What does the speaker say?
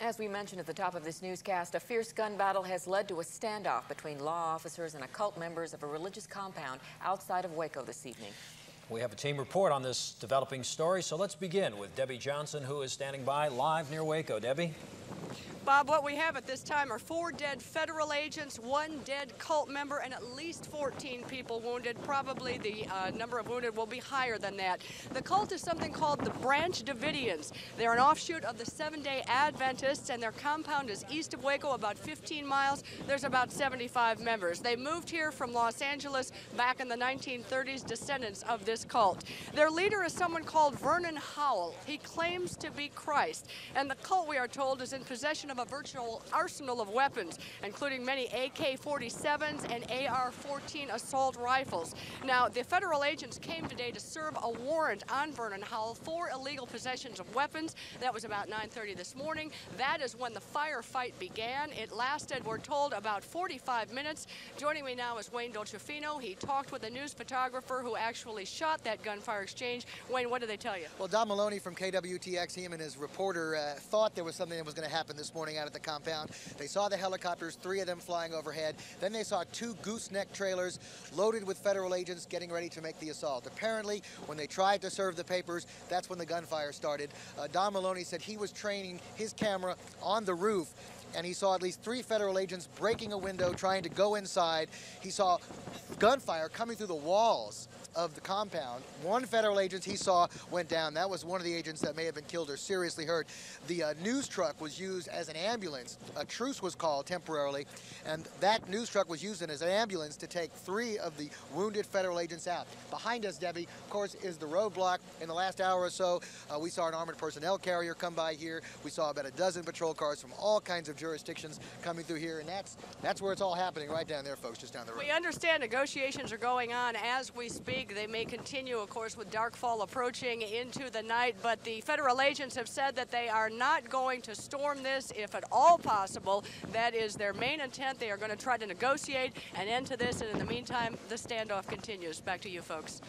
As we mentioned at the top of this newscast, a fierce gun battle has led to a standoff between law officers and occult members of a religious compound outside of Waco this evening. We have a team report on this developing story, so let's begin with Debbie Johnson, who is standing by live near Waco. Debbie? Bob, what we have at this time are 4 dead federal agents, 1 dead cult member, and at least 14 people wounded. Probably the number of wounded will be higher than that. The cult is something called the Branch Davidians. They're an offshoot of the Seventh-day Adventists, and their compound is east of Waco, about 15 miles. There's about 75 members. They moved here from Los Angeles back in the 1930s, descendants of this cult. Their leader is someone called Vernon Howell. He claims to be Christ, and the cult, we are told, is in possession of a virtual arsenal of weapons, including many AK-47s and AR-14 assault rifles. Now, the federal agents came today to serve a warrant on Vernon Howell for illegal possessions of weapons. That was about 9:30 this morning. That is when the firefight began. It lasted, we're told, about 45 minutes. Joining me now is Wayne Dolcefino. He talked with a news photographer who actually shot that gunfire exchange. Wayne, what did they tell you? Well, Don Maloney from KWTX, he and his reporter thought there was something that was going to happen this morning out at the compound. They saw the helicopters, 3 of them flying overhead. Then they saw 2 gooseneck trailers loaded with federal agents getting ready to make the assault. Apparently, when they tried to serve the papers, that's when the gunfire started. Don Maloney said he was training his camera on the roof, and he saw at least 3 federal agents breaking a window, trying to go inside. He saw gunfire coming through the walls of the compound. 1 federal agent he saw went down. That was one of the agents that may have been killed or seriously hurt. The news truck was used as an ambulance. A truce was called temporarily, and that news truck was used as an ambulance to take 3 of the wounded federal agents out. Behind us, Debbie, of course, is the roadblock. In the last hour or so, we saw an armored personnel carrier come by here. We saw about a dozen patrol cars from all kinds of jurisdictions coming through here, and that's where it's all happening, right down there, folks, just down the road. We understand negotiations are going on as we speak. They may continue, of course, with darkfall approaching into the night, but the federal agents have said that they are not going to storm this if at all possible. That is their main intent. They are going to try to negotiate an end to this, and in the meantime, the standoff continues. Back to you, folks.